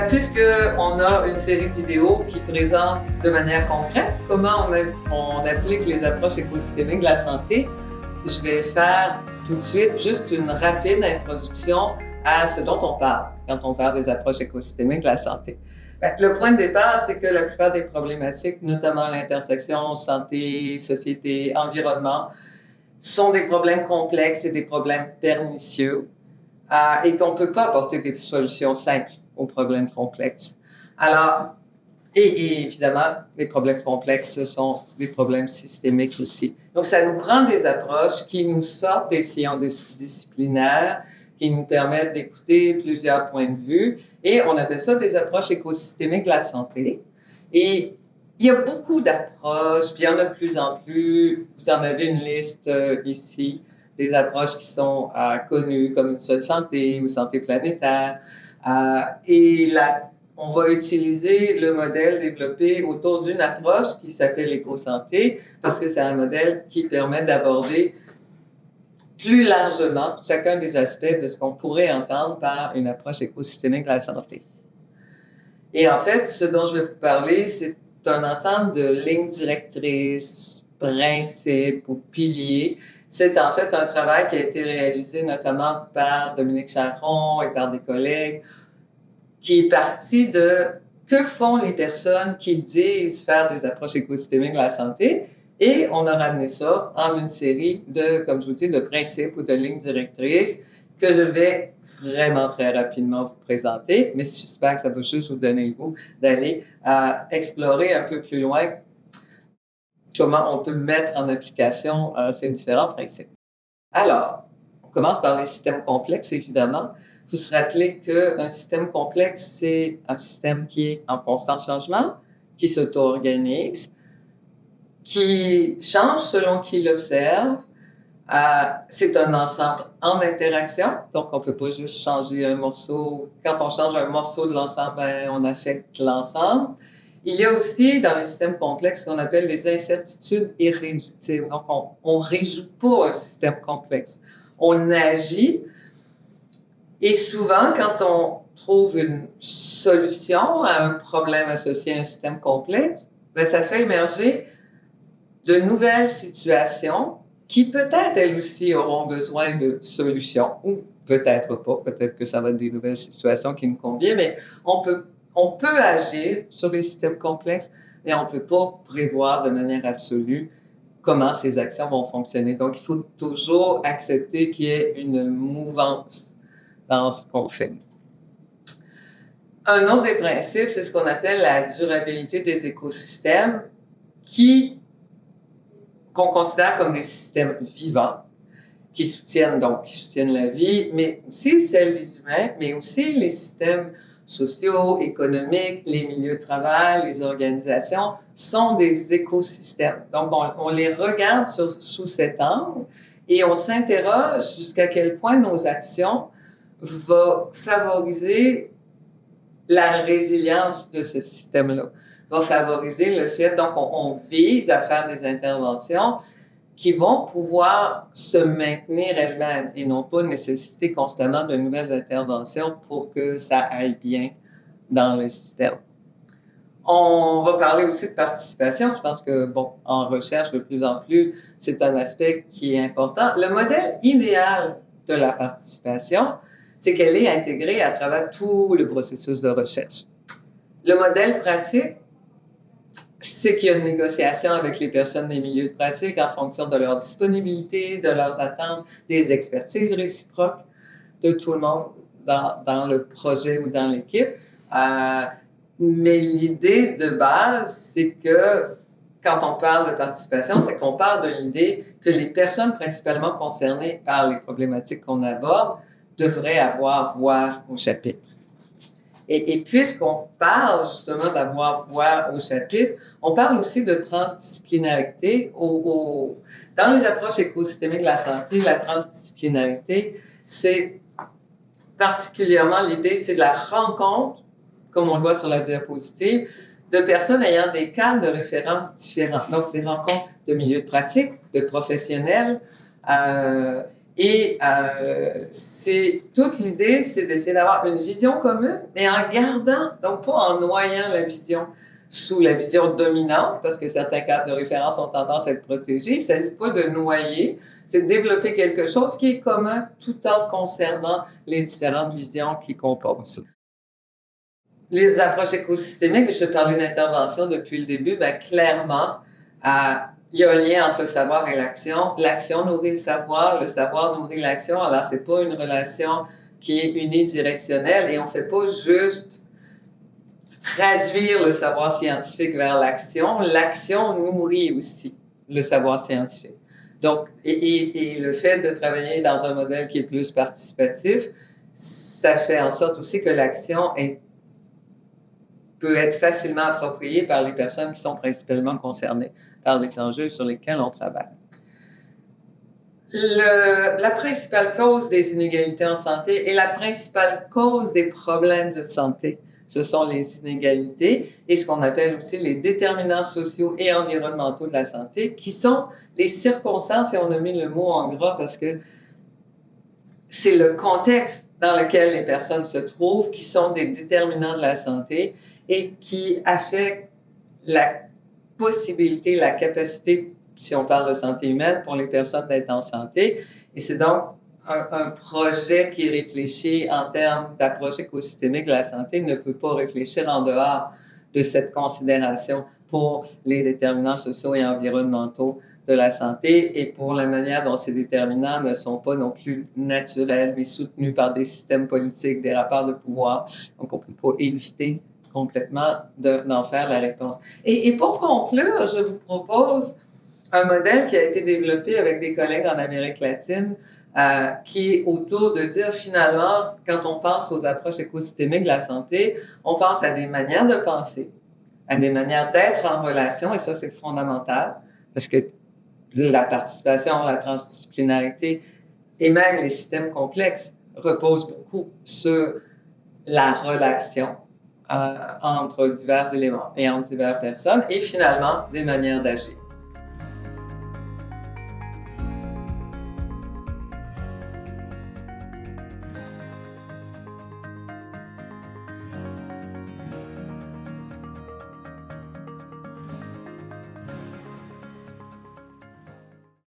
Puisqu'on a une série de vidéos qui présente de manière concrète comment on applique les approches écosystémiques de la santé, je vais faire tout de suite juste une rapide introduction à ce dont on parle quand on parle des approches écosystémiques de la santé. Le point de départ, c'est que la plupart des problématiques, notamment l'intersection santé, société, environnement, sont des problèmes complexes et des problèmes pernicieux et qu'on ne peut pas apporter des solutions simples aux problèmes complexes. Alors, et évidemment, les problèmes complexes, ce sont des problèmes systémiques aussi. Donc, ça nous prend des approches qui nous sortent des sciences disciplinaires, qui nous permettent d'écouter plusieurs points de vue, et on appelle ça des approches écosystémiques de la santé. Et il y a beaucoup d'approches, puis il y en a de plus en plus. Vous en avez une liste ici, des approches qui sont connues comme une seule santé ou santé planétaire. On va utiliser le modèle développé autour d'une approche qui s'appelle l'éco-santé parce que c'est un modèle qui permet d'aborder plus largement chacun des aspects de ce qu'on pourrait entendre par une approche écosystémique de la santé. Et en fait, ce dont je vais vous parler, c'est un ensemble de lignes directrices, principes ou piliers. C'est en fait un travail qui a été réalisé notamment par Dominique Charron et par des collègues, qui est parti de que font les personnes qui disent faire des approches écosystémiques de la santé, et on a ramené ça en une série de, comme je vous dis, de principes ou de lignes directrices que je vais vraiment très rapidement vous présenter, mais j'espère que ça va juste vous donner le goût d'aller explorer un peu plus loin comment on peut mettre en application ces différents principes. Alors, on commence par les systèmes complexes, évidemment. Il faut se rappeler qu'un système complexe, c'est un système qui est en constant changement, qui s'auto-organise, qui change selon qui l'observe. C'est un ensemble en interaction, donc on ne peut pas juste changer un morceau. Quand on change un morceau de l'ensemble, on affecte l'ensemble. Il y a aussi dans les systèmes complexes ce qu'on appelle les incertitudes irréductibles. Donc, on ne résout pas un système complexe. On agit. Et souvent, quand on trouve une solution à un problème associé à un système complexe, ça fait émerger de nouvelles situations qui peut-être, elles aussi, auront besoin de solutions, ou peut-être pas, peut-être que ça va être des nouvelles situations qui nous conviennent, mais on peut agir sur les systèmes complexes, mais on ne peut pas prévoir de manière absolue comment ces actions vont fonctionner. Donc, il faut toujours accepter qu'il y ait une mouvance dans ce qu'on fait. Un autre des principes, c'est ce qu'on appelle la durabilité des écosystèmes qu'on considère comme des systèmes vivants qui soutiennent la vie, mais aussi celle des humains, mais aussi les systèmes sociaux, économiques, les milieux de travail, les organisations sont des écosystèmes. Donc, on les regarde sous cet angle et on s'interroge jusqu'à quel point nos actions vont favoriser la résilience de ce système-là, va favoriser le fait, donc on vise à faire des interventions qui vont pouvoir se maintenir elles-mêmes et non pas nécessiter constamment de nouvelles interventions pour que ça aille bien dans le système. On va parler aussi de participation. Je pense que, en recherche, de plus en plus, c'est un aspect qui est important. Le modèle idéal de la participation, c'est qu'elle est intégrée à travers tout le processus de recherche. Le modèle pratique, c'est qu'il y a une négociation avec les personnes des milieux de pratique en fonction de leur disponibilité, de leurs attentes, des expertises réciproques de tout le monde dans le projet ou dans l'équipe. Mais l'idée de base, c'est que quand on parle de participation, c'est qu'on parle de l'idée que les personnes principalement concernées par les problématiques qu'on aborde devraient avoir voix au chapitre. Et puisqu'on parle justement d'avoir voix au chapitre, on parle aussi de transdisciplinarité. Dans les approches écosystémiques de la santé, la transdisciplinarité, c'est particulièrement l'idée, c'est de la rencontre, comme on le voit sur la diapositive, de personnes ayant des cadres de référence différents. Donc, des rencontres de milieux de pratique, de professionnels, Et toute l'idée, c'est d'essayer d'avoir une vision commune, mais en gardant, donc pas en noyant la vision sous la vision dominante, parce que certains cadres de référence ont tendance à être protégés. Il ne s'agit pas de noyer, c'est de développer quelque chose qui est commun tout en conservant les différentes visions qui composent. Les approches écosystémiques, je parlais d'intervention depuis le début, bien, clairement, il y a un lien entre le savoir et l'action. L'action nourrit le savoir nourrit l'action. Alors, c'est pas une relation qui est unidirectionnelle et on fait pas juste traduire le savoir scientifique vers l'action. L'action nourrit aussi le savoir scientifique. Donc, et le fait de travailler dans un modèle qui est plus participatif, ça fait en sorte aussi que l'action peut être facilement appropriée par les personnes qui sont principalement concernées par les enjeux sur lesquels on travaille. La principale cause des inégalités en santé et la principale cause des problèmes de santé, ce sont les inégalités et ce qu'on appelle aussi les déterminants sociaux et environnementaux de la santé, qui sont les circonstances, et on a mis le mot en gras parce que c'est le contexte dans lequel les personnes se trouvent qui sont des déterminants de la santé et qui affectent la possibilité, la capacité, si on parle de santé humaine, pour les personnes d'être en santé. Et c'est donc un projet qui réfléchit en termes d'approche écosystémique de la santé ne peut pas réfléchir en dehors de cette considération pour les déterminants sociaux et environnementaux de la santé et pour la manière dont ces déterminants ne sont pas non plus naturels, mais soutenus par des systèmes politiques, des rapports de pouvoir. Donc, on ne peut pas éviter complètement d'en faire la réponse. Et pour conclure, je vous propose un modèle qui a été développé avec des collègues en Amérique latine, qui est autour de dire finalement, quand on pense aux approches écosystémiques de la santé, on pense à des manières de penser, à des manières d'être en relation, et ça, c'est fondamental, parce que la participation, la transdisciplinarité et même les systèmes complexes reposent beaucoup sur la relation entre divers éléments et entre diverses personnes, et finalement, des manières d'agir.